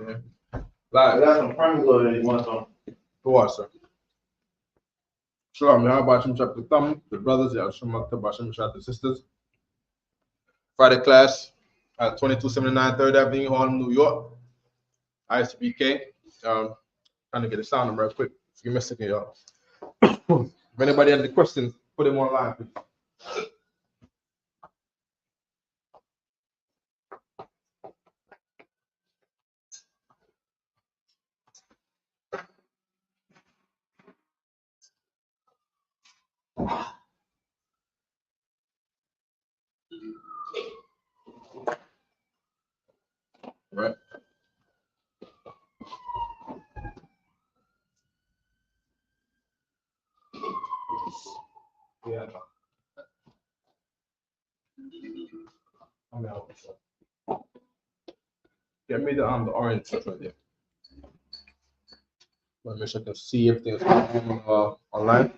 Yeah. Like, that's some Prime that you want some. To what, sir? Shalom, how about Shem Shabbat Thumb, the brothers, the sisters. Friday class at 2279 3rd Avenue, Harlem, New York. Isupk. Trying to get the sound real quick. Give me a second, y'all. If anybody has any questions, put them online, please. Right. Yeah. I'm out. Get me the orange stuff right there. Let me make sure I can see everything that's going on online.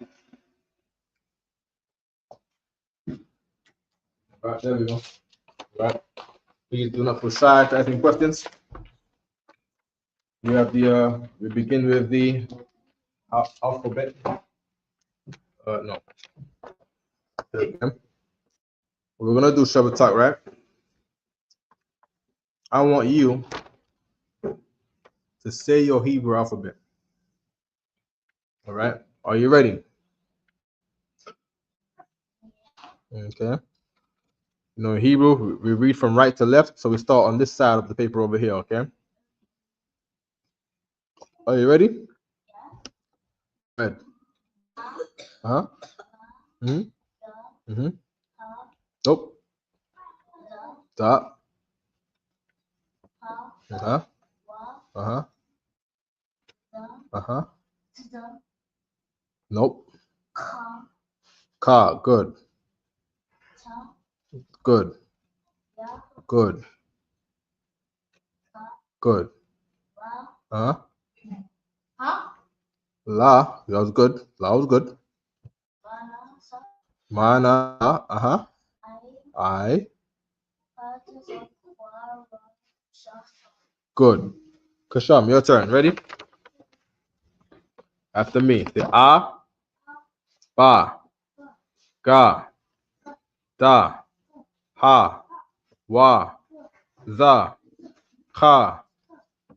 Right, there we go. Right. Please do not push side to ask any questions. We have the we begin with the alphabet. No. Okay. We're gonna do Shabbat talk, right? I want you to say your Hebrew alphabet. All right. Are you ready? Okay. You know, in Hebrew, we read from right to left, so we start on this side of the paper over here, okay? Are you ready? Right. Uh-huh. Mm-hmm. Mm-hmm. Nope. Da. Uh-huh. Uh-huh. Uh-huh. Nope. Ka. Good. Good. Good. Good. Uh-huh. La. That was good. La was good. Mana. Uh-huh. I. Good. Kasham, your turn. Ready? After me. The A, Ba, Ga, Da, Ha, Wa, Za, Ka,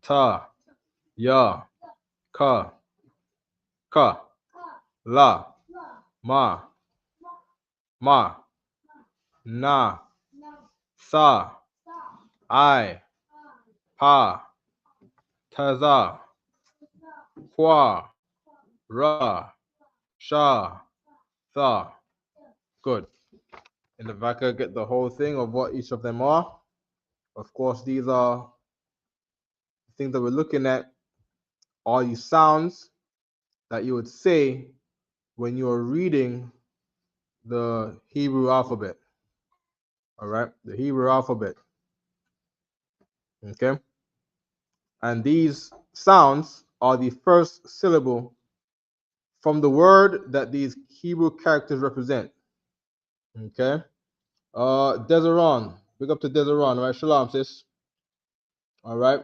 Ta, Ya, Ka, La, Ma, Na, Sa, I, Pa, Taza, Kwa, Ra, Sha, Tha. Good. In the back, I get the whole thing of what each of them are. Of course, these are things that we're looking at. Are these sounds that you would say when you're reading the Hebrew alphabet? All right, the Hebrew alphabet. Okay. And these sounds are the first syllable from the word that these Hebrew characters represent. Okay. Deseron. Big up to Deseron, right? Shalom, sis. All right.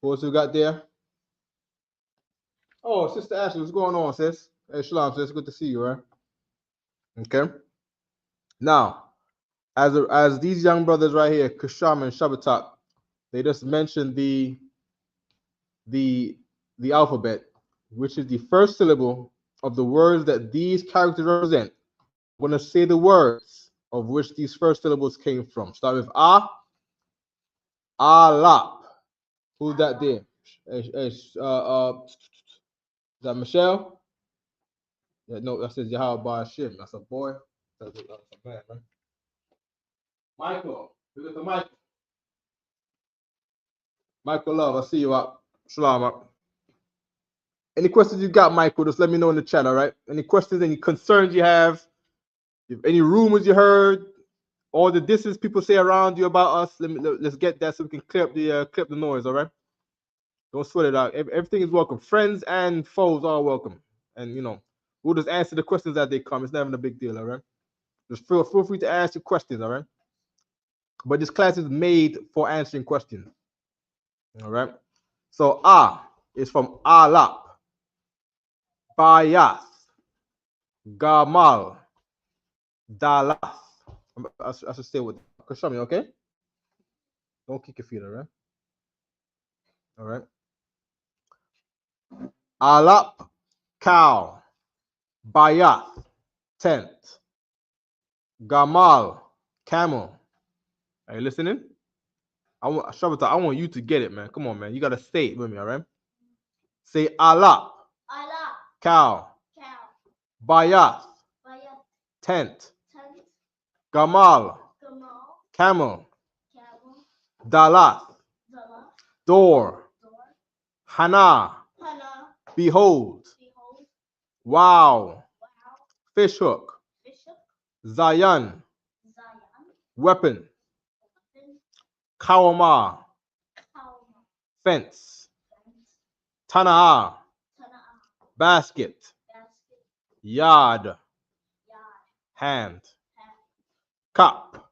Who else we got there? Oh, Sister Ashley, what's going on, sis? Hey, shalom, sis. Good to see you, right? Okay. Now, as these young brothers right here, Kasham and Shabbatak, they just mentioned the alphabet, which is the first syllable of the words that these characters represent. I'm going to say the words of which these first syllables came from. Start with A, Alap. Who's that there? Is that Michelle? Yeah, no, that says Yahweh Ba'ashim. That's a boy. That's a man, man. Michael. Look at the Michael. Michael Love, I see you up. Shalom up. Any questions you got, Michael, just let me know in the chat, all right? Any questions, any concerns you have, if any rumors you heard, all the distance people say around you about us, let's get that so we can clear up the noise, all right? Don't sweat it out. Everything is welcome. Friends and foes are welcome. And, you know, we'll just answer the questions as they come. It's not even a big deal, all right? Just feel free to ask your questions, all right? But this class is made for answering questions. All right. So is from alap, bayas, gamal, dalas. I should stay with. Show me, okay? Don't kick your feet, all right? All right. Alap, cow, bayas, tent, gamal, camel. Are you listening? I want you to get it, man. Come on, man. You gotta say it with me, all right? Say alap, cow, bayas, tent, gamal, camel, dalas, door, hana, behold, wow, fish hook, zayan, weapon, kawama, fence, tanaa, basket, yard, hand, cup,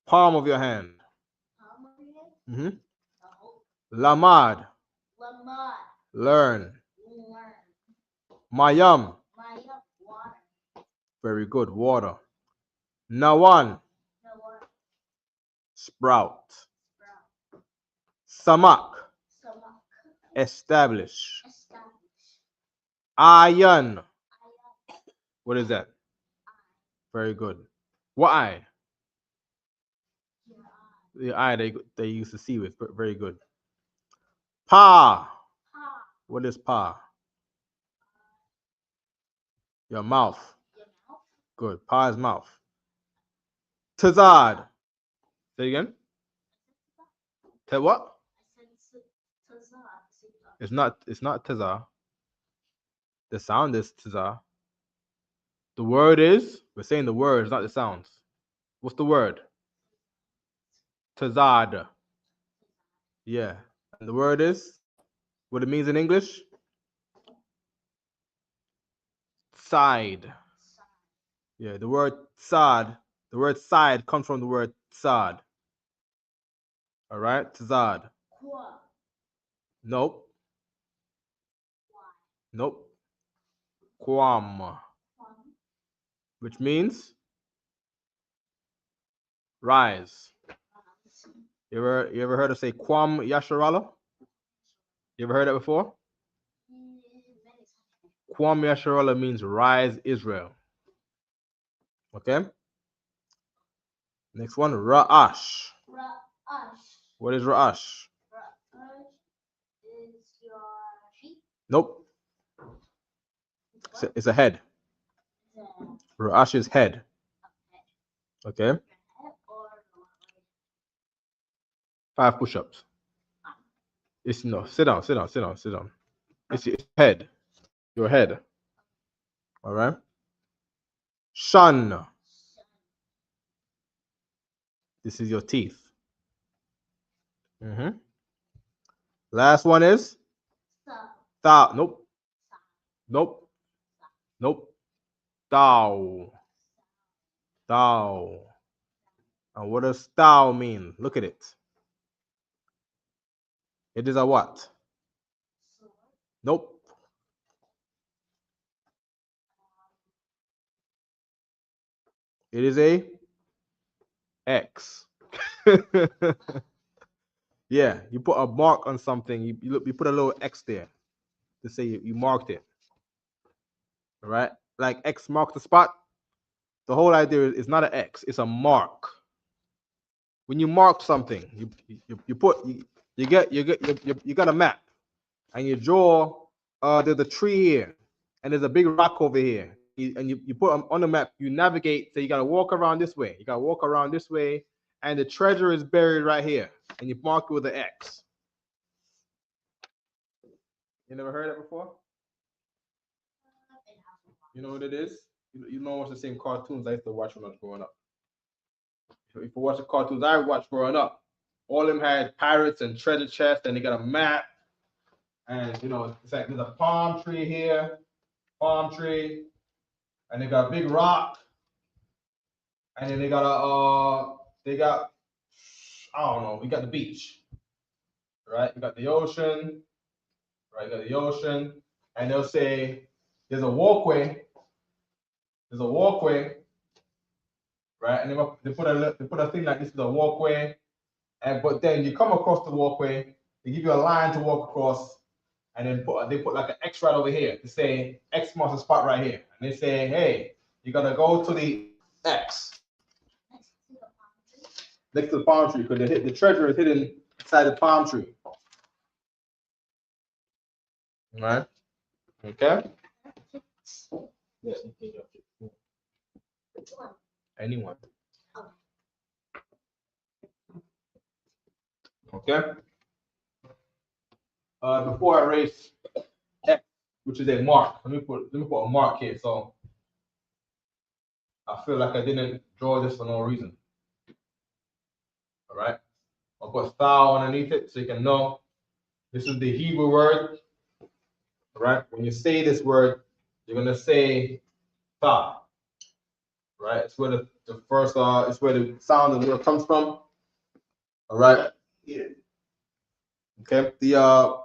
palm of your hand. Mm-hmm. Lamad, learn. Mayam, very good, water. Nawan, sprout. Samak, establish. Ayan, what is that? Very good. What eye? The eye they used to see with. Very good. Pa, what is pa? Your mouth. Good. Pa is mouth. Tazad. Say again. What? It's not tazar. The sound is tazar. The word is, we're saying the words, not the sounds. What's the word? Tazad. Yeah. And the word is what it means in English? Side. Yeah, the word sad. The word side comes from the word sad. All right, tazad. Nope. Nope. Kwam, which means rise. You ever heard of say Kwam Yasharala? You ever heard that before? Kwam Yasharala means rise Israel. Okay. Next one, Ra'ash. What is Ra'ash? Is your sheep? Nope. It's a head. Ra'ash is head. Okay. 5 push-ups. It's no. Sit down. It's your head. Your head. All right. Shun. This is your teeth. Mm-hmm. Last one is thou. Nope. Nope. Nope. Thou. Thou. And what does thou mean? Look at it. It is a what? Nope. It is a X. Yeah, you put a mark on something. You put a little X there to say you marked it. All right, like X marks the spot. The whole idea is not an X; it's a mark. When you mark something, you got a map, and you draw. There's a tree here, and there's a big rock over here, and you put on the map. You navigate, so you gotta walk around this way. You gotta walk around this way, and the treasure is buried right here, and you mark it with an X. You never heard it before? You know what it is? You know what's the same cartoons I used to watch when I was growing up. If you watch the cartoons I watched growing up, all of them had pirates and treasure chests, and they got a map, and it's like there's a palm tree here, and they got a big rock, and then they got I don't know, we got the beach. right? You got the ocean, right? You got the ocean, and they'll say there's a walkway. There's a walkway, right? And they put a thing like this is a walkway, but then you come across the walkway. They give you a line to walk across, and then they put like an X right over here to say X marks the spot right here, and they say, hey, you gotta go to the X next to the palm tree because the treasure is hidden inside the palm tree. Right? Okay. Yeah. Anyone. Okay. Before I erase X, which is a mark, let me put a mark here. So I feel like I didn't draw this for no reason. All right. I'll put thou underneath it so you can know this is the Hebrew word. All right. When you say this word, you're gonna say tha. Right. It's where the first it's where the sound of the word comes from. All right. Yeah. Okay. The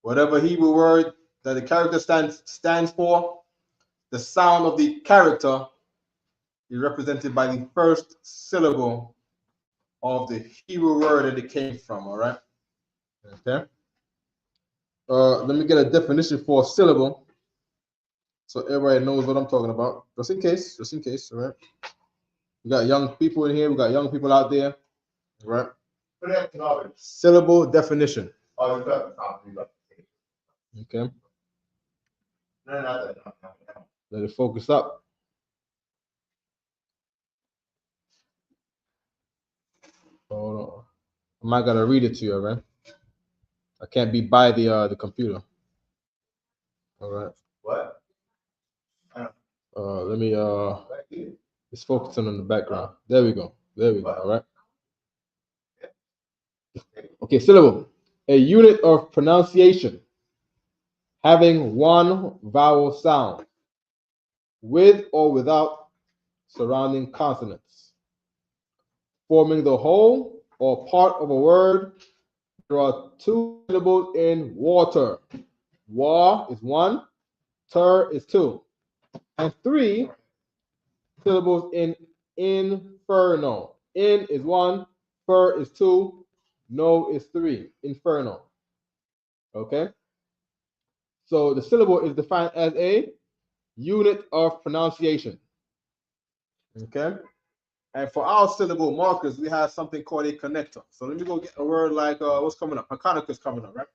whatever Hebrew word that the character stands for, the sound of the character is represented by the first syllable of the Hebrew word that it came from. All right. Okay. Let me get a definition for a syllable, so everybody knows what I'm talking about. Just in case. All right. We got young people in here. We got young people out there. All right. Syllable definition. Okay. Let it focus up. Hold on. I might gotta read it to you, all right? I can't be by the computer. All right. What? Let me it's focusing on the background. There we go. All right. Okay, syllable. A unit of pronunciation having one vowel sound with or without surrounding consonants, forming the whole or part of a word. There are two syllables in water. Wa is one, ter is two, and three syllables in inferno. In is one, fer is two, no is three. Inferno. Okay? So the syllable is defined as a unit of pronunciation. Okay? And for our syllable markers, we have something called a connector. So let me go get a word like what's coming up? Hakanaka is coming up, right?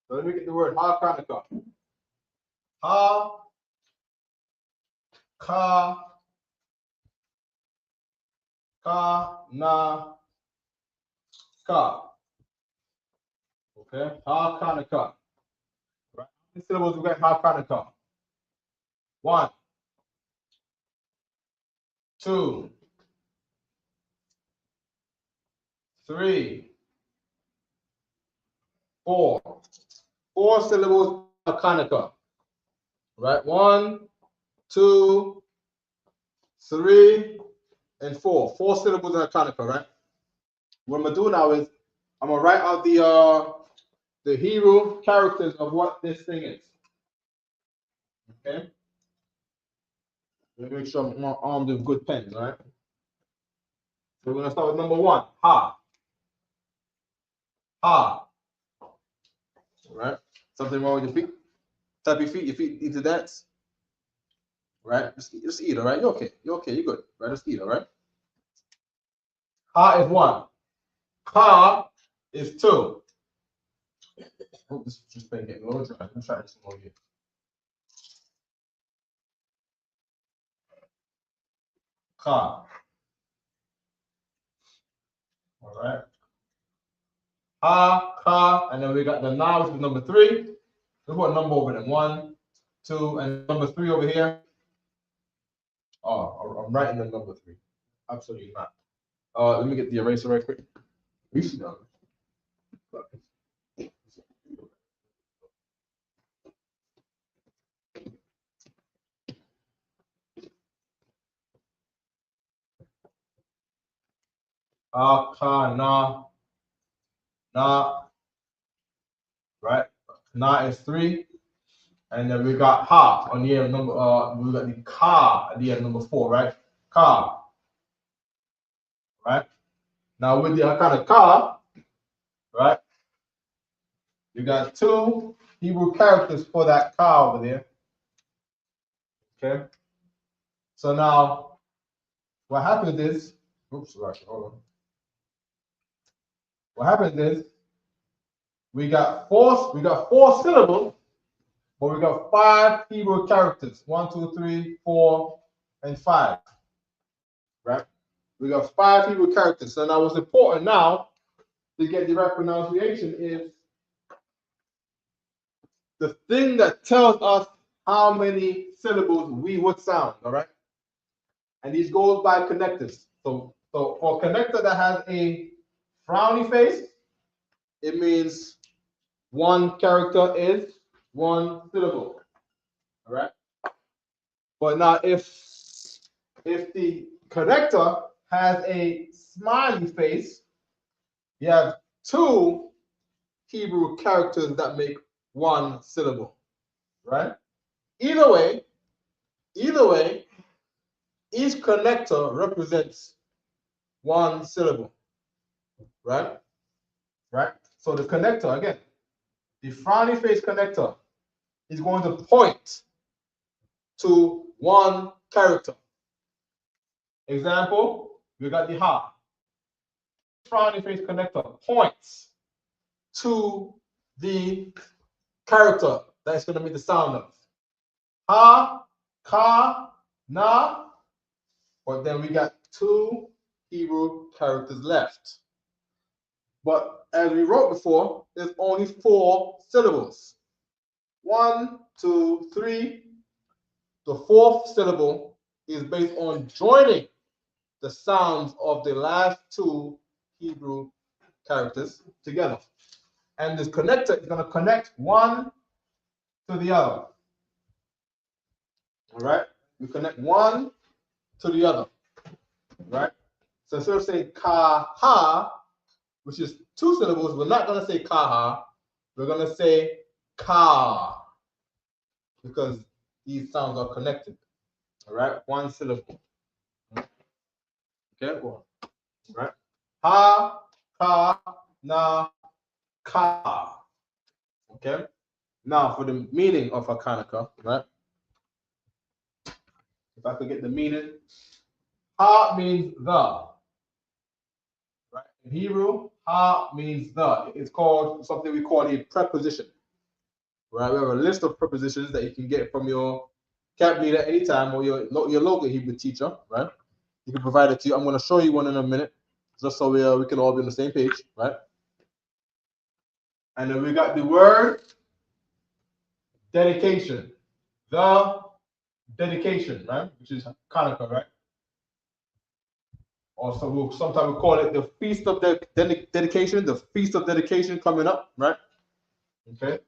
So let me get the word Hakanaka. Ha, ka, na, ka. Okay, Hakanaka. Right? How many syllables we got Hakanaka? 1, 2, 3, 4. 4 syllables Hakanaka. Right? 1, 2, 3, and 4. 4 syllables in Hakanaka, right? What I'm gonna do now is I'm gonna write out the Hebrew characters of what this thing is. Okay. Let me make sure I'm armed with good pens, right? So we're gonna start with number 1. Ha. Ha. All right. Something wrong with your feet? Tap your feet. Your feet need to dance. Right? Just eat. All right. You're okay. You're okay. You're good. Right? Just eat. All right. Ha is 1. Ka is 2. Oh, this just been getting low. I'm trying this more here. Ka. All right. Ha, ka, and then we got the na, which is number 3. Let's put a number over them. 1, 2, and number 3 over here. Oh, I'm writing the number 3. Absolutely not. Let me get the eraser right quick. You see that? Ka, na, Na, right? Na is 3. And then we got ha on the end number, we got the ka at the end number 4, right? Ka, right? Now with the kind of ka, right? You got 2 Hebrew characters for that ka over there. Okay. So now what happens is, oops, right, hold on. What happens is we got four syllables, but we got 5 Hebrew characters. 1, 2, 3, 4, and 5. Right? We got 5 Hebrew characters. So now what's important now to get the right pronunciation is the thing that tells us how many syllables we would sound, all right? And these goes by connectors. So for a connector that has a frowny face, it means 1 character is 1 syllable, all right? But now if the connector has a smiley face, you have 2 Hebrew characters that make 1 syllable, right? Either way, each connector represents 1 syllable, right? Right? So the connector, again, the frowny face connector is going to point to 1 character. Example, we got the ha. Frowny face connector points to the character that's going to make the sound of ha, ka, na. But then we got 2 Hebrew characters left. But as we wrote before, there's only 4 syllables. 1, 2, 3. The 4th syllable is based on joining the sounds of the last 2 Hebrew characters together. And this connector is going to connect one to the other. All right? We connect one to the other. Right? So instead of saying ka-ha, which is 2 syllables, we're not going to say ka-ha. We're going to say ka, because these sounds are connected. All right? 1 syllable. Okay? All right? Ha, ka, na, ka. Okay? Now for the meaning of Hakanaka, right? If I could get the meaning, ha means the. Right? In Hebrew, ha means the. It's called something we call a preposition. Right? We have a list of prepositions that you can get from your camp leader anytime, or your local Hebrew teacher, right? You can provide it to you. I'm going to show you one in a minute, just so we can all be on the same page, right? And then we got the word dedication. The dedication, right? Which is Hanukkah, right? Also, sometimes we call it the Feast of Dedication, the Feast of Dedication coming up, right? Okay.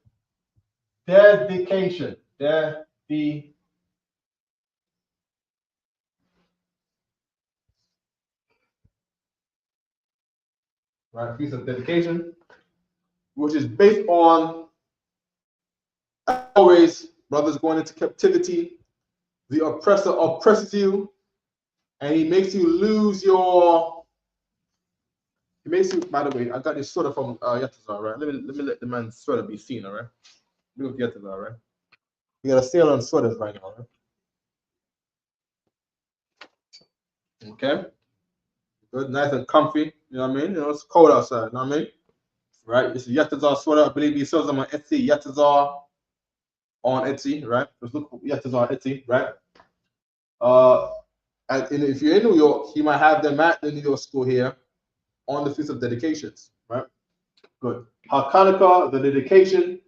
Dedication. Right, Feast of Dedication, which is based on, always, brothers going into captivity, the oppressor oppresses you, and he makes you lose your. He makes you. By the way, I got this sweater from Yatazar, right? Let me let the man's sweater be seen, all right? Look at Yatazar, right? We got a sale on sweaters right now, right? Okay, good, nice and comfy. You know what I mean? You know, it's cold outside. You know what I mean? Right? This is Yatazar sweater. I believe he sells them on Etsy. Yatazar on Etsy, right? Just look for Yatazar on Etsy, right? And if you're in New York, he might have them at the New York school here on the Feast of Dedications, right? Good. Hanukkah, the dedication,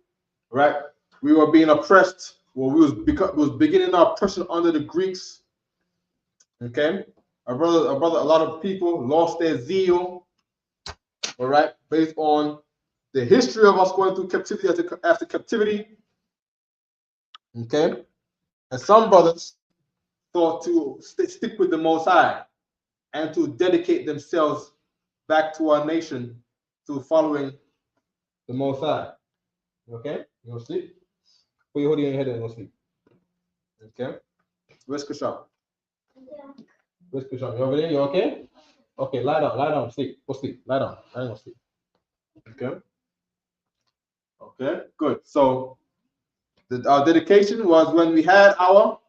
right? We were being oppressed. Well, we was beginning our oppression under the Greeks. Okay, a lot of people lost their zeal. All right, based on the history of us going through captivity after captivity. Okay, and some brothers thought to stick with the Most High and to dedicate themselves back to our nation through following The Most High. Okay? You gonna sleep? Put your hoodie on your head and go sleep. Okay? Where's Kusham? Where's Kusham? You over there? You okay? Okay, lie down, sleep. Go sleep. Lie down. Go sleep. Okay? Okay, good. So our dedication was when we had our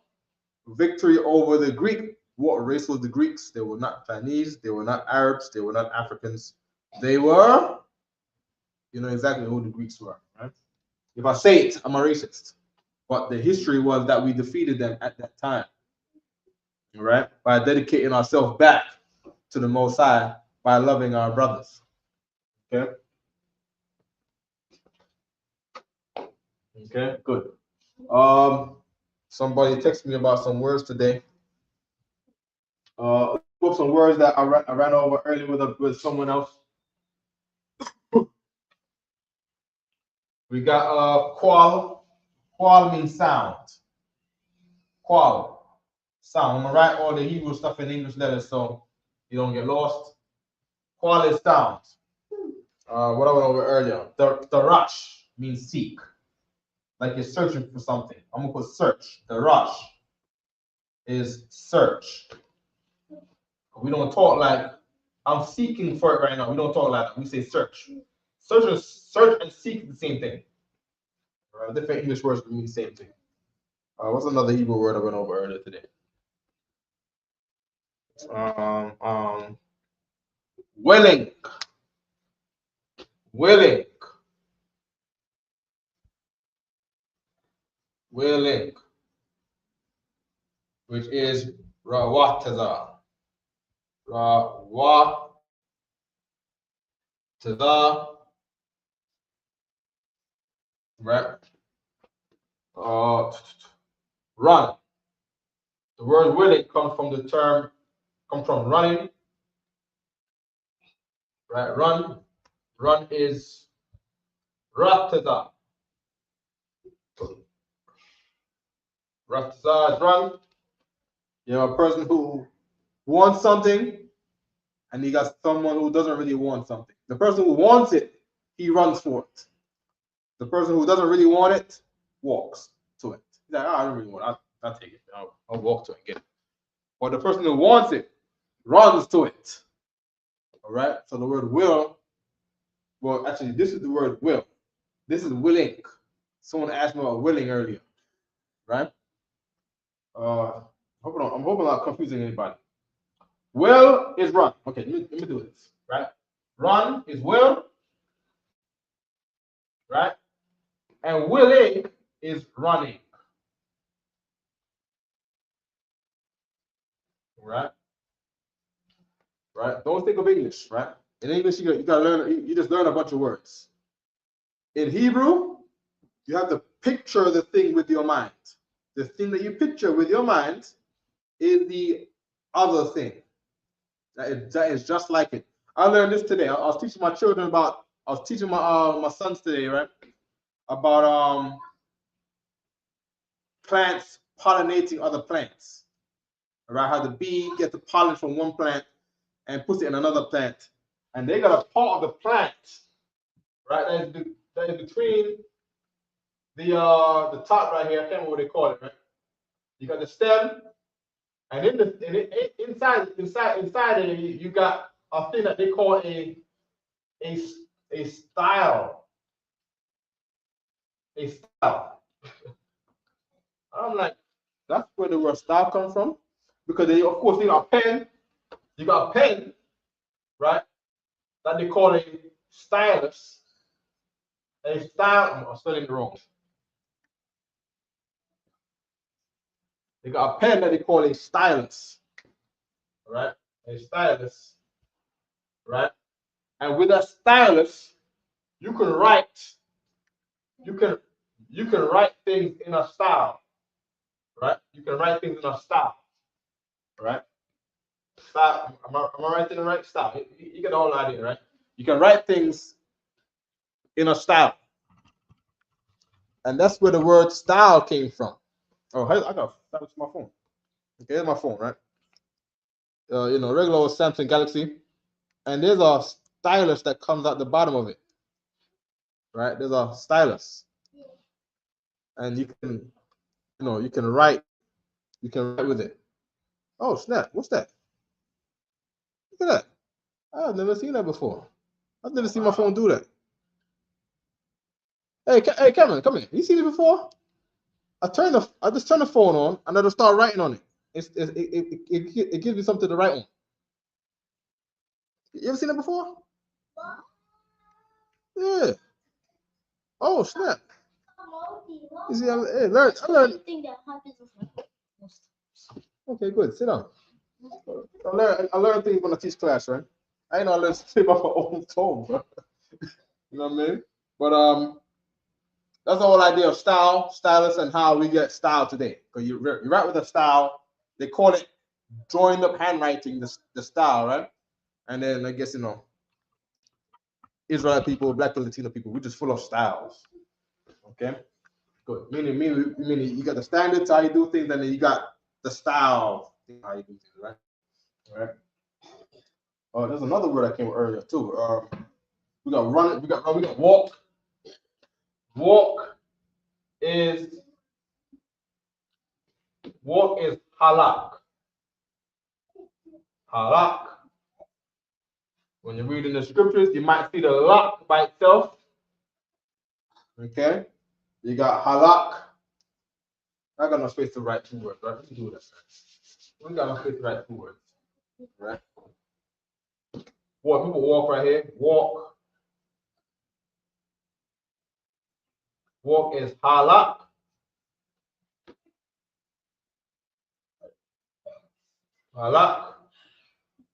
victory over the Greek. What race was the Greeks? They were not Chinese, they were not Arabs, they were not Africans. They were, you know exactly who the Greeks were, right? If I say it, I'm a racist. But the history was that we defeated them at that time, right? By dedicating ourselves back to the Most High by loving our brothers. Okay? Okay, good. Somebody texted me about some words today. Some words that I ran over earlier with someone else. We got qual. Qual means sound. Qual, sound. I'm gonna write all the Hebrew stuff in English letters so you don't get lost. Qual is sound. What I went over earlier. Darash means seek. Like you're searching for something. I'm gonna put search. Darash is search. We don't talk like I'm seeking for it right now. We don't talk like that. We say search. Search and seek is the same thing. Different English words mean the same thing. What's another Hebrew word I went over earlier today? Willing. Willing. Willing. Which is rawataza. Rawataza. Right? Run. The word willing comes from running. Right? Run. Run is rataza. Rataza is run. You know, a person who wants something and you got someone who doesn't really want something. The person who wants it, he runs for it. The person who doesn't really want it walks to it. He's like, I don't really want it. I'll take it. I'll walk to it and get it. But the person who wants it runs to it. All right? So the word will, well, actually, this is the word will. This is willing. Someone asked me about willing earlier. Right? I'm hoping I'm not confusing anybody. Will is run. Okay, let me do this. Right? Run is will. Right? And willing is running. Right? Right? Don't think of English, right? In English, you gotta learn. You just learn a bunch of words. In Hebrew, you have to picture the thing with your mind. The thing that you picture with your mind is the other thing. That is just like it. I learned this today. I was teaching my children about. I was teaching my sons today, right? About plants pollinating other plants. Right? How the bee gets the pollen from one plant and puts it in another plant, and they got a part of the plant, right? That is between the top right here. I can't remember what they call it, right? You got the stem, and inside it, you got a thing that they call a style. A style. I'm like, that's where the word style comes from, because they, of course, you got a pen. You got a pen, right? That they call a stylus. A style. I'm spelling it wrong. They got a pen that they call a stylus, right? A stylus, right? And with a stylus, you can write. You can write things in a style, right? You can write things in a style, right? Style. Am I writing the right style? You get the whole idea, right? You can write things in a style, and that's where the word style came from. Oh, I got to my phone. Okay, here's my phone, right? Regular old Samsung Galaxy, and there's a stylus that comes out the bottom of it, right? There's a stylus, and you can, you can write with it. Oh snap! What's that? Look at that! I've never seen that before. I've never seen my phone do that. Hey, Cameron, come here. You seen it before? I just turn the phone on, and it'll start writing on it. It gives me something to write on. You ever seen it before? Yeah. Oh snap! You see, I learned. Okay, good. Sit down. I learn things when I teach class, right? I ain't know I learned things off my own tone, bro. You know what I mean? But that's the whole idea of stylus, and how we get style today. Because you write with a style. They call it joined up handwriting, the style, right? And then I guess Israelite people, Black and Latino people, we're just full of styles. Okay, good. Meaning you got the standards how you do things, and then you got the style how you do things, right? All right. Oh, there's another word I came with earlier too. We got run. We got walk. Walk is halak. Halak. When you're reading the scriptures, you might see the lak by itself. Okay. You got halak. I got no space to write 2 words, right? Let's do this. We got no space to write 2 words, right? What people walk right here? Walk. Walk is halak. Halak.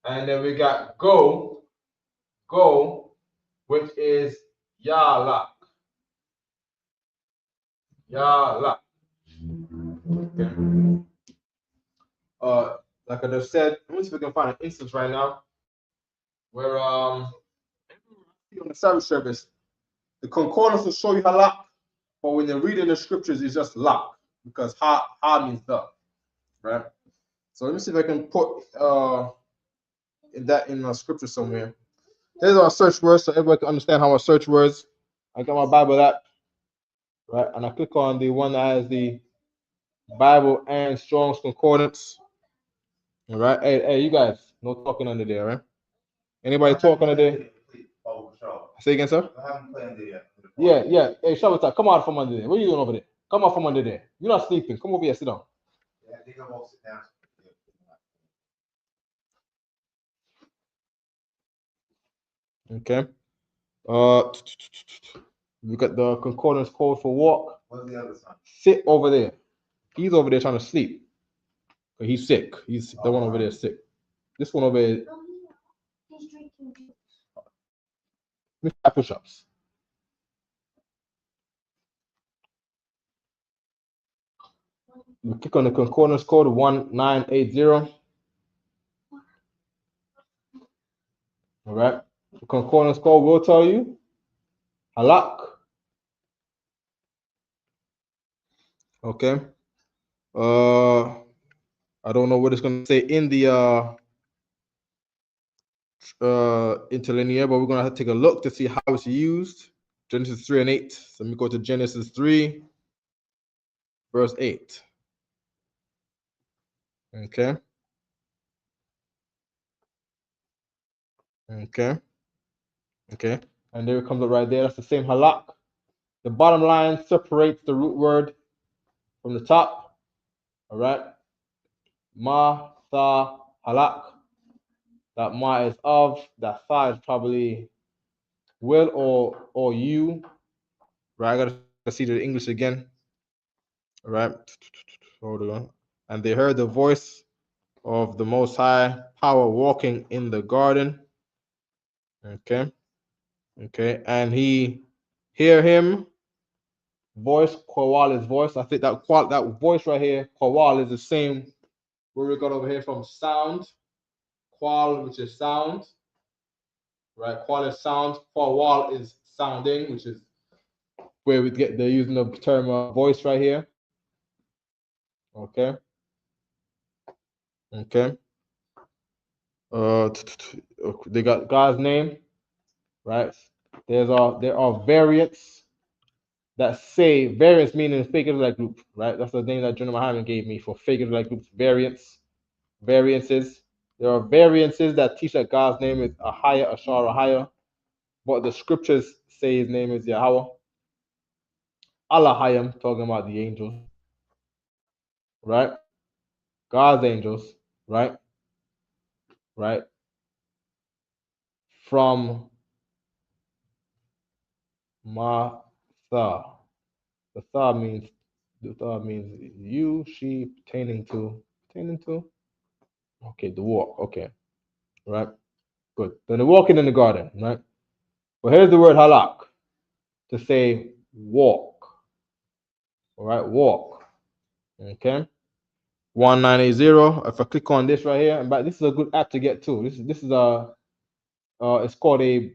And then we got go, which is yalak. Yalak. Okay. Like I just said, let me see if we can find an instance right now where on the service, the concordance will show you halak, but when you're reading the scriptures, it's just lak, because ha means the, right? So let me see if I can put that in a scripture somewhere. Here's our search words, so everybody can understand how I search words. I got my Bible app, right? And I click on the one that has the Bible and Strong's Concordance. All right. Hey, you guys, no talking under there, right? Anybody talking under there? Say again, sir? I haven't played under yet. Yeah. Hey, Shabbatai, come out from under there. What are you doing over there? Come out from under there. You're not sleeping. Come over here, sit down. Yeah, I think I'm all sit down. Okay. We got the concordance code for walk. What's the other side? Sit over there. He's over there trying to sleep. But he's sick. He's the one over there sick. This one over here. He's drinking juice. Let me try push-ups. We click on the concordance code 1980. All right. The concordance code will tell you halak. Okay. I don't know what it's gonna say in the interlinear, but we're gonna have to take a look to see how it's used. Genesis 3 and 8. So let me go to Genesis 3, verse 8. Okay. And there it comes up right there. That's the same halak. The bottom line separates the root word from the top. All right. Ma, sa, halak. That ma is of. That sa is probably will or you. Right. I gotta see the English again. All right. Hold on. And they heard the voice of the Most High Power walking in the garden. Okay. And he hear him. Voice, Quawal is voice. I think that voice right here, Quawal, is the same where we got over here from sound. Qual, which is sound. Right? Qual is sound. Quawal is sounding, which is where they're using the term voice right here. Okay. They got God's name, right? there are variants that say variants meaning fake Israelite group, right? That's the name that General Muhammad gave me for fake Israelite groups. Variances. There are variances that teach that God's name is Ahaya, Ashar, Ahaya, but the scriptures say his name is Yahweh. Allahayim, talking about the angels, right? God's angels, right? Right? From Matha. The tha means you, she, pertaining to. Okay, the walk. Okay, right. Good. Then they're walking in the garden, right? Well, here's the word halak to say walk. All right, walk. Okay. 1980. If I click on this right here, but this is a good app to get to. This is a it's called a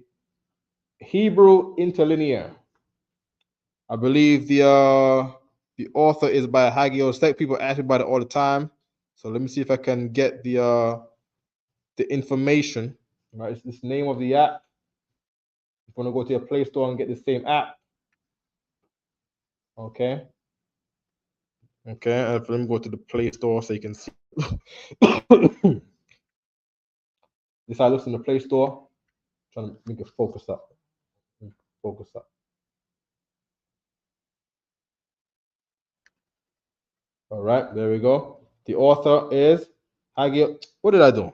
Hebrew interlinear. I believe the author is by Isupk. People ask me about it all the time. So let me see if I can get the information. Right, it's this name of the app. If you want to go to your Play Store and get the same app. Okay. Okay, let me go to the Play Store so you can see. This how it looks in the Play Store. I'm trying to make it focus up. Focus up. All right, there we go. The author is Haggai. What did I do?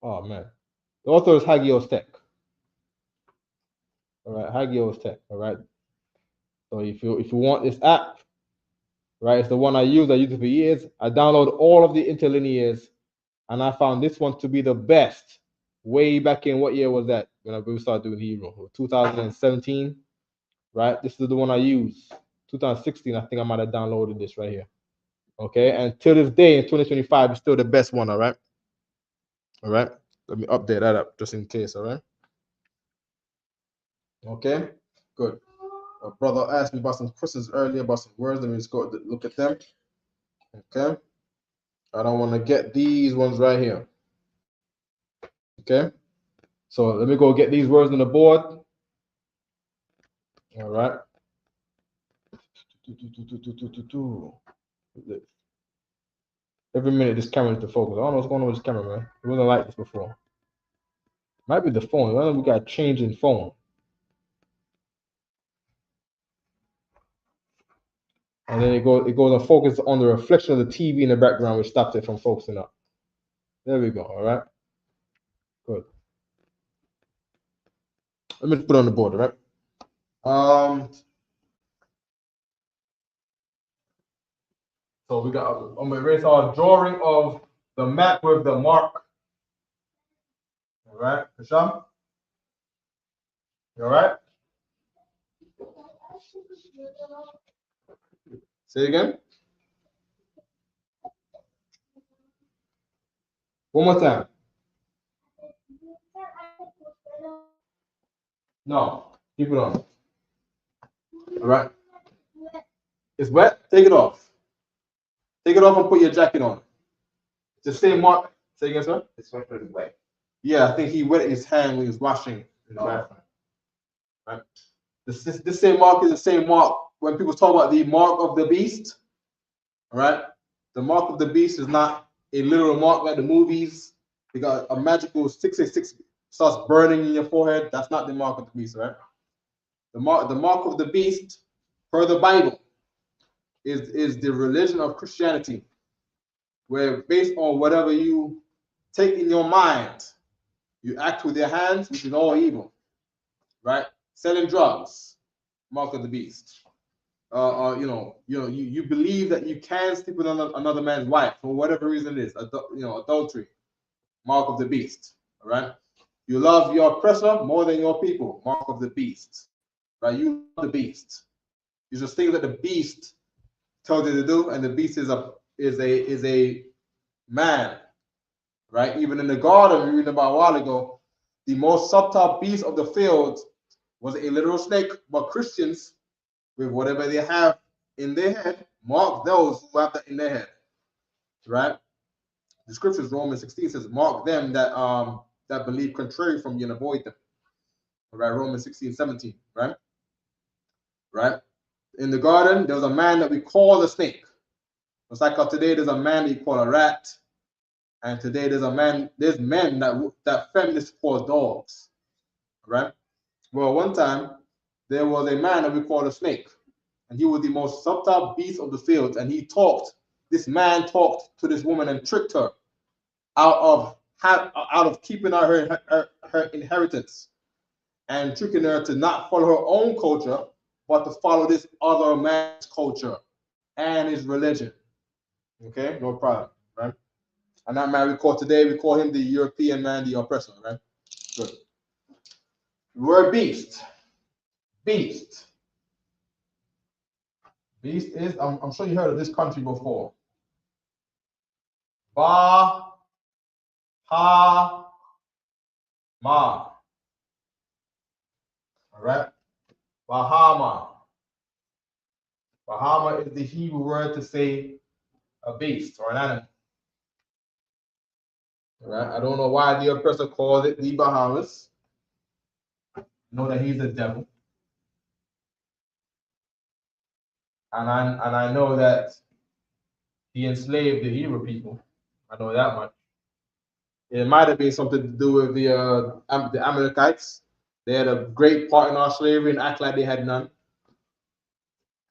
Oh man, the author is Isupk. All right, Isupk. All right. So if you want this app, right, it's the one I use. I use it for years. I download all of the interlinears, and I found this one to be the best. Way back in what year was that when we started doing Hebrew? 2017, right? This is the one I use. 2016, I think I might have downloaded this right here. Okay, and till this day in 2025, it's still the best one. All right. All right. Let me update that up just in case. All right. Okay. Good. A brother asked me about some questions earlier about some words. Let me just go look at them. Okay. I don't want to get these ones right here. Okay. So let me go get these words on the board. All right. Every minute this camera is to focus. I don't know what's going on with this camera, man. It wasn't like this before. Might be the phone. Why don't we got changing phone? And then it goes and focus on the reflection of the TV in the background, which stops it from focusing up. There we go. All right. Good. Let me put it on the board, all right? So we got, I'm gonna erase our drawing of the map with the mark. All right, Hisham? You all right? Say again. One more time. No, keep it on. All right. It's wet. Take it off. Take it off and put your jacket on. It's the same mark. Say again, sir. This one is wet. Yeah, I think he wet his hand when he was washing in the bathroom. Right. This same mark is the same mark when people talk about the mark of the beast. All right. The mark of the beast is not a literal mark like the movies. You got a magical 666 starts burning in your forehead. That's not the mark of the beast, right? The mark of the beast, per the Bible, is the religion of Christianity, where based on whatever you take in your mind, you act with your hands, which is all evil, right? Selling drugs, mark of the beast. You believe that you can sleep with another man's wife for whatever reason it is, adultery, mark of the beast. All right. You love your oppressor more than your people, mark of the beast. Right. You love the beast. These are things that the beast tells you to do, and the beast is a man. Right. Even in the garden, we read about a while ago, the most subtle beast of the field was a literal snake, but Christians, with whatever they have in their head, mark those who have that in their head. Right? The scriptures, Romans 16 says, mark them that believe contrary from you and avoid them. Right, Romans 16:17, right? Right? In the garden, there was a man that we call a snake. It's like today there's a man that you call a rat, and today there's men that feminists call dogs, right? Well, one time there was a man that we call a snake, and he was the most subtle beast of the field, and this man talked to this woman and tricked her out of keeping her inheritance and tricking her to not follow her own culture, but to follow this other man's culture and his religion. Okay, no problem, right? And that man we call him the European man, the oppressor, right? Good. The word beast. Beast. Beast is, I'm sure you heard of this country before. Ba, ha, ma. All right? Bahama. Bahama is the Hebrew word to say a beast or an animal. All right? I don't know why the oppressor called it the Bahamas. Know that he's the devil. And I know that he enslaved the Hebrew people. I know that much. It might have been something to do with the Amalekites. They had a great part in our slavery and act like they had none.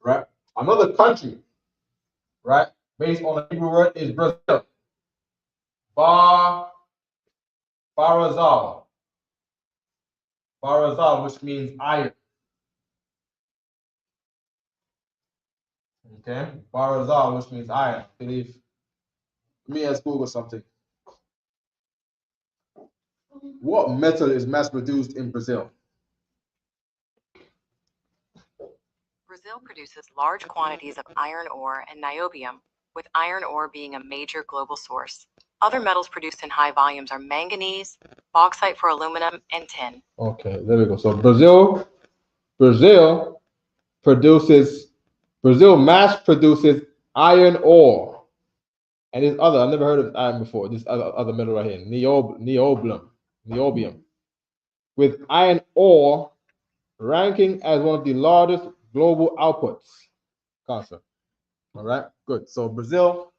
Right? Another country, right, based on the Hebrew word is Brazil. Barazal. Barazal, which means iron. Okay? Barazal, which means iron. I believe. Let me ask Google something. What metal is mass produced in Brazil? Brazil produces large quantities of iron ore and niobium, with iron ore being a major global source. Other metals produced in high volumes are manganese, bauxite for aluminum, and tin. Okay, there we go. So Brazil mass produces iron ore. And this other, I've never heard of iron before. This other metal right here, niobium, with iron ore ranking as one of the largest global outputs. Concept. All right, good. So Brazil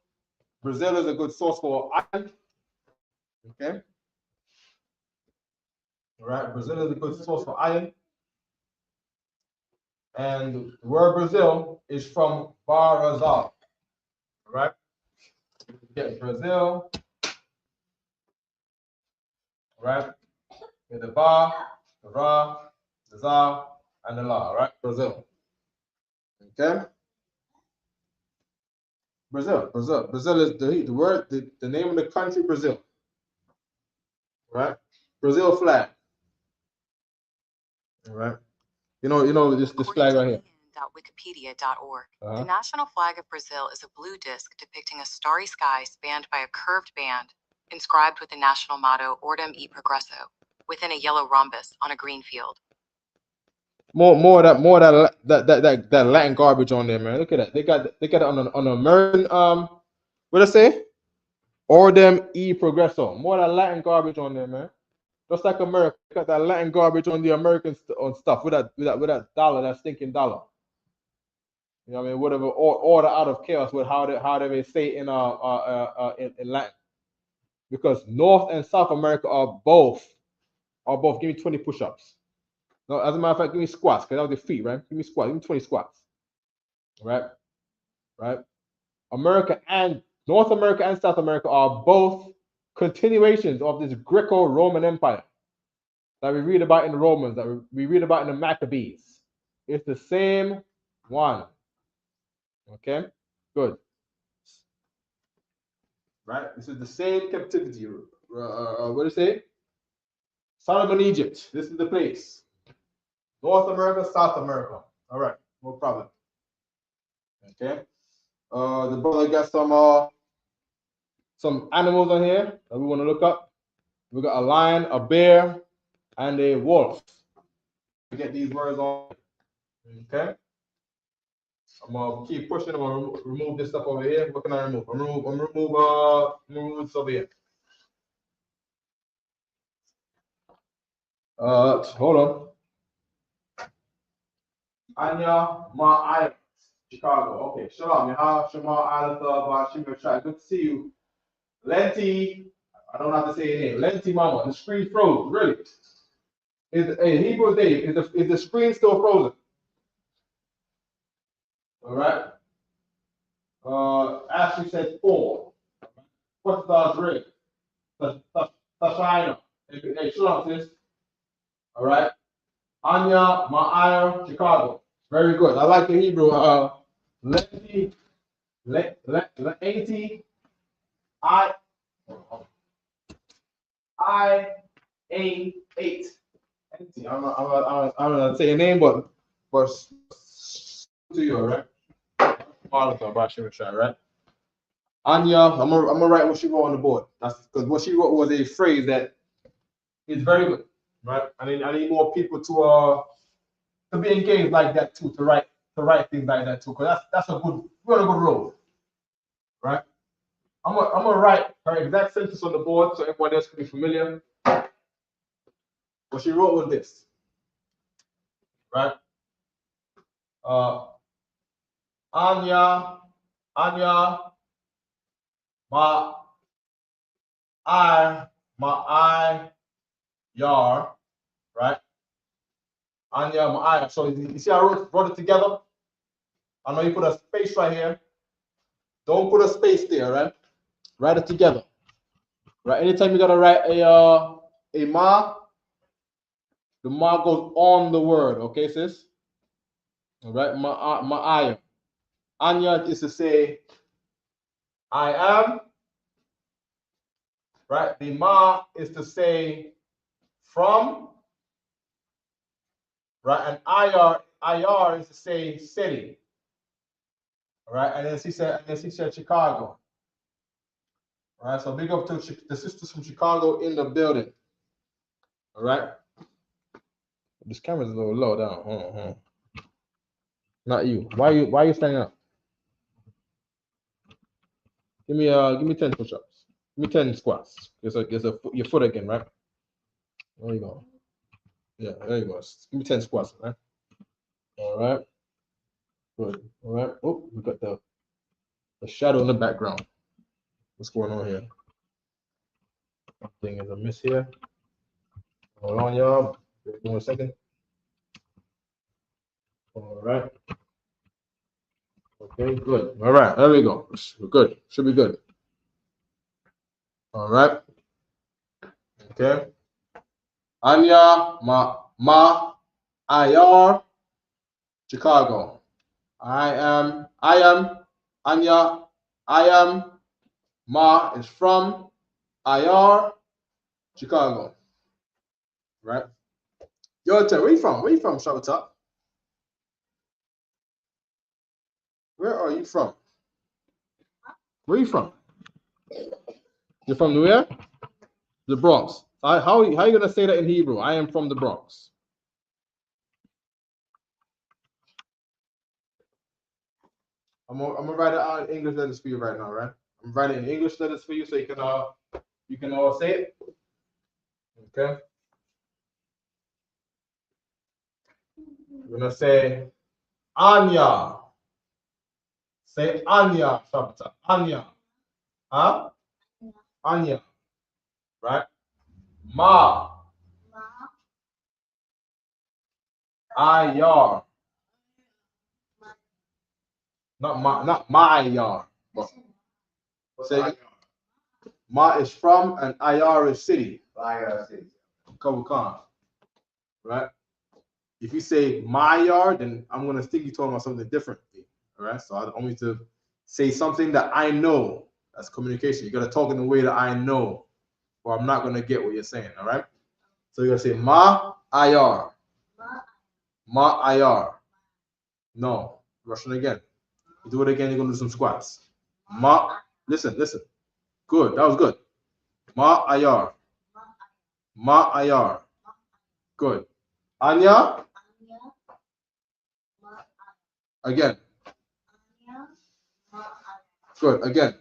is a good source for iron. Okay. All right, Brazil is a good source for iron. And the word Brazil is from Barazal. All right. Get Brazil. Right? With the Ba, the Ra, the Za, and the La, right? Brazil. Okay? Brazil is the word, the name of the country, Brazil. Right? Brazil flag. All right. You know this flag right here. Wikipedia.org. The national flag of Brazil is a blue disc depicting a starry sky spanned by a curved band, inscribed with the national motto "Ordem e Progresso," within a yellow rhombus on a green field. More of that Latin garbage on there, man. Look at that. They got it on American what I say? Ordem e Progresso. More of that Latin garbage on there, man. Just like America, got that Latin garbage on the American stuff with that dollar, that stinking dollar. You know what I mean? Whatever order out of chaos with how they say in Latin. Because North and South America are both. Give me 20 push-ups. No, as a matter of fact, give me squats, because that was the feet, right? Give me squats, give me 20 squats. Right? America and North America and South America are both continuations of this Greco-Roman Empire that we read about in the Romans, that we read about in the Maccabees. It's the same one. Okay? Good. Right? This is the same captivity. What do you say? Solomon, Egypt. This is the place. North America, South America. All right, no problem. Okay. The brother got some animals on here that we want to look up. We got a lion, a bear, and a wolf. We get these words on. Okay. I'm gonna keep pushing. I'm gonna remove this stuff over here. What can I remove? I'm gonna remove this over here. Hold on. Anya Ma Chicago. Okay, shalom. Yaha Shema Alatha Bashim Shai. Good to see you. Lenti, I don't have to say your name. Lenti Mama. The screen froze. Really? Hey, Hebrew Dave, is the screen still frozen? All right. Ashley said 4. What's the three? Tashina. Hey, shalom, sis. All right. Anya Ma'aya Chicago. Very good. I like the Hebrew. Lenti, Lenti, I-8. I'm gonna say your name, but to you, all right? Right? Anya, I'm gonna write what she wrote on the board. That's because what she wrote was a phrase that is very good, right? I need more people to be engaged like that too, to write things like that too, because that's a good, really good role, right? I'm gonna write her exact sentence on the board so everyone else can be familiar. What she wrote was this, right? Anya, my yar, right? Anya, my So you see, I wrote it together. I know you put a space right here. Don't put a space there, right? Write it together, right? Anytime you gotta write a ma, the ma goes on the word, okay, sis? All right, ma'aya. Anya is to say, I am, right? The ma is to say, from, right? And ayar is to say, city, all right? And then she said, Chicago, all right? So big up to the sisters from Chicago in the building, all right? This camera's a little low down. Hold on. Not you. Why are you standing up? Give me 10 push-ups. Give me 10 squats. Your foot again, right? There you go. Yeah, there you go. Give me 10 squats, man. All right. Good. All right. Oh, we got the shadow in the background. What's going on here? Something is amiss here. Hold on, y'all. Give me 1 second. All right. Okay, good. All right, there we go. We're good. Should be good. All right. Okay. Anya ma ayar Chicago. I am Anya. I am Ma is from Ayar Chicago. Right? Your turn. Where you from? Shabbatak? Where are you from? Where are you from? You're from where? The Bronx. How are you gonna say that in Hebrew? I am from the Bronx. I'm gonna write it out in English letters for you right now, right? I'm writing in English letters for you so you can all say it. Okay. We're gonna say Anya. Say Anya, Shabbatak. Anya. Huh? Anya. Right? Ma. Ayar. Not my yard. But say Ma is from and Ayar is city. Ayar city. Khan. Right? If you say my yard, then I'm gonna think you're talking about something different. All right. So I want you to say something that I know. That's communication. You gotta talk in the way that I know, or I'm not gonna get what you're saying. All right. So you're gonna say Ma Ayar. Ma Ayar. No. Russian again. You do it again, you're gonna do some squats. Ma, listen. Good, that was good. Ma Ayar. Ma Ayar. Good. Anya. Again. Good, again.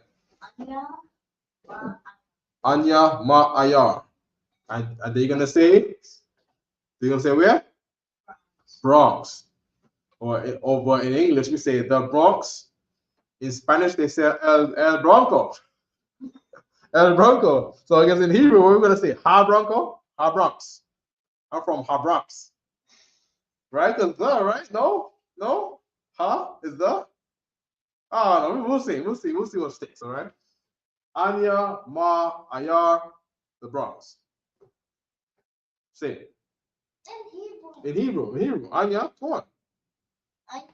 Anya Ma Ayar. And they're gonna say where? Bronx. But in English, we say the Bronx. In Spanish, they say El Bronco. El Bronco. So I guess in Hebrew, we're going to say Ha Bronco, Ha Bronx. I'm from Ha Bronx. Right? Because the, right? No? No? Ha? Is the? Oh, no, we'll see. We'll see what sticks, all right? Anya, Ma, Ayar, the Bronx. Say it. In Hebrew. Anya, come on. Anya,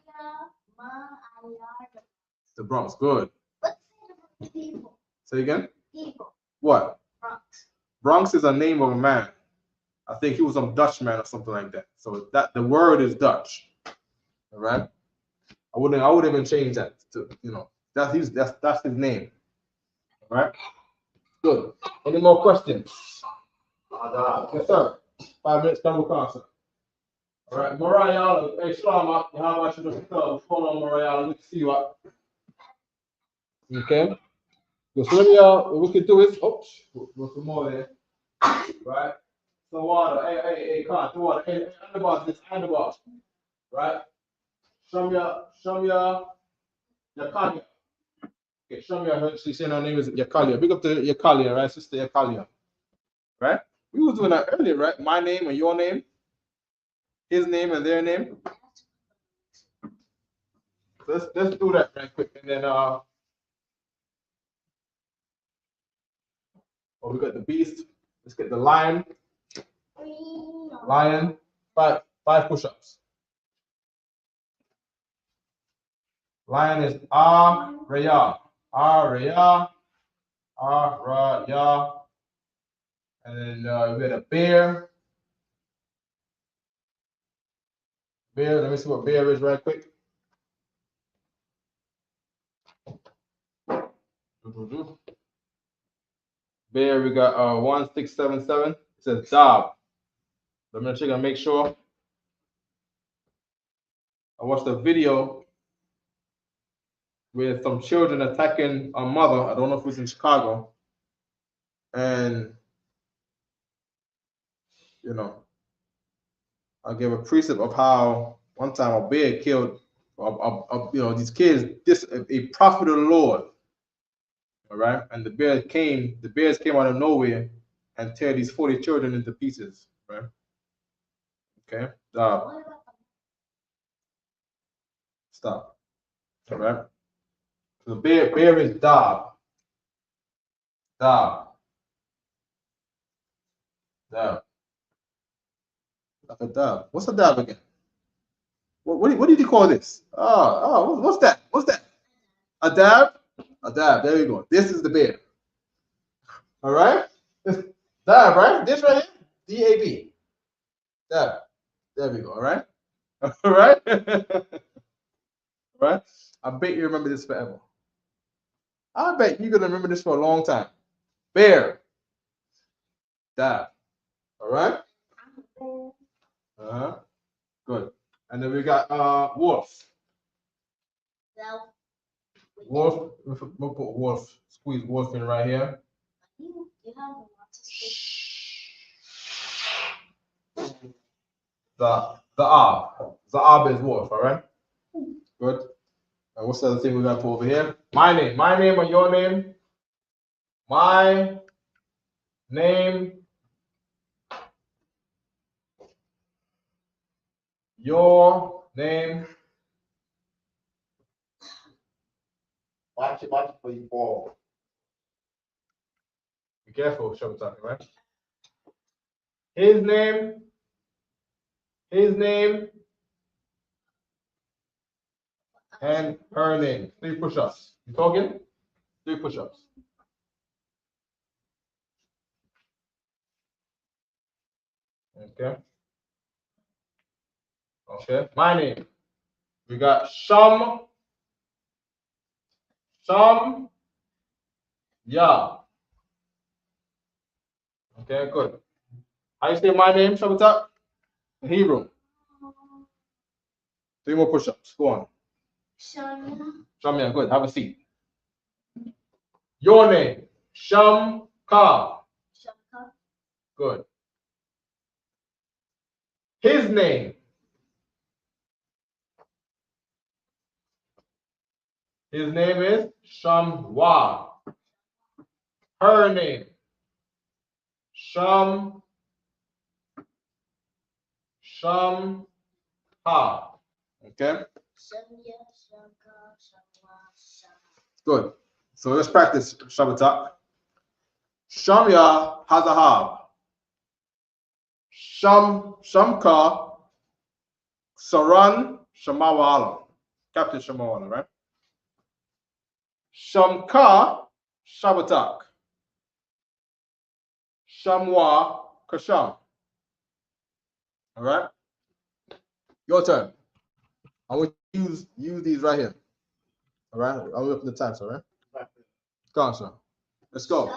Ma, Ayar, the Bronx. Good. What's the people? Say again? People. What? Bronx. Bronx is a name of a man. I think he was some Dutch man or something like that. So that the word is Dutch. All right. I wouldn't even change that to, that's his name. All right. Good. Any more questions? Yes, sir. 5 minutes, double concert. All right, Mariah, hey, Shalom, how about you? What's going on, Mariah? Good to see you up. Okay. So what we can do is, what's some more there? Right? Some water. Hey, Con, some water. Hey, underboss. Right? Shamya, Yakalia. Okay, Shamya, she's saying her name is Yakalia. Big up to Yakalia, right? Sister Yakalia. Right? We were doing that earlier, right? My name and your name, his name and their name. So let's do that right quick. And then we got the beast. Let's get the lion. Lion. Five push-ups. Lion is Raya. Raya. Raya. And then we got a bear. Bear, let me see what bear is right quick. Bear, we got 1677. It says Dab. I'm gonna check and make sure. I watched a video with some children attacking a mother. I don't know if it was in Chicago. And I gave a precept of how one time a bear killed these kids, a prophet of the Lord. All right. And the bears came out of nowhere and tear these 40 children into pieces. Right. Okay. Stop. All right. So the bear is Dab. Dab. Like a dab. What's a dab again? What did you call this? What's that? A dab? A dab. There we go. This is the bear. All right? Dab, right? This right here? DAB. Dab. There we go. All right? All right? All right? I bet you remember this forever. I bet you're going to remember this for a long time. Bear. Dab. All right? Uh-huh. Good. And then we got wolf. Wolf. We'll put wolf. Squeeze wolf in right here. The Zaab is wolf, all right? Good. And what's the other thing we got to put over here? My name or your name? My name, your name. Watch it before you fall. Be careful, Showtime, right? His name, and her name. 3 push-ups. You talking? 3 push-ups. Okay. Okay. My name. We got Sham. Yeah. Okay, good. How you say my name, Shabbatak? In Hebrew. 3 more push-ups. Go on. Shamya, good. Have a seat. Your name. Shamka. Good. His name. His name is Shamwa. Her name. Shamha. Okay? Good. So let's practice Shabbatak. Shamya Hazahab. Shamka Saran Shamawala. Captain Shamawala, right? Shamka Shabbatak. Shamwa Kasham. All right? Your turn. I want you to use these right here. All right? I'll look at the times, all right? Come on, sir. Let's go.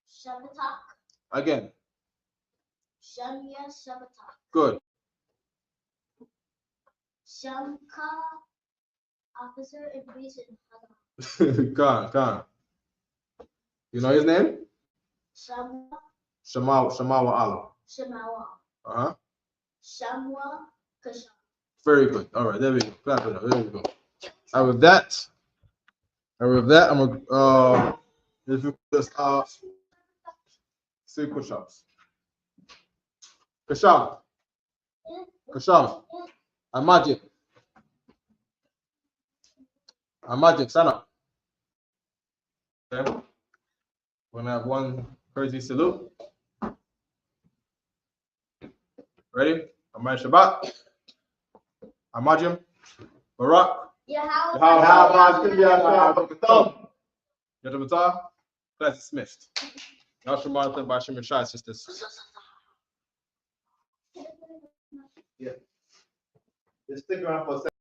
Shabbatak. Again. Shamya Shabbatak. Good. Shamka, officer in police in Hazahab. Come on. You know his name? Shamawa Allah. Shamawa. Uh-huh. Shamwa Kasham. Very good. All right, there we go. Clap it up. There we go. And with that, I'm gonna if you just say push-ups. Kasham. Imagine, stand up. Okay. We're gonna have one crazy salute. Ready? Amay Shabbat. Amajim. Barak. Yadabata. Class dismissed. Now Shemar by Shemar Shai sisters. Yeah. Just stick around for a second.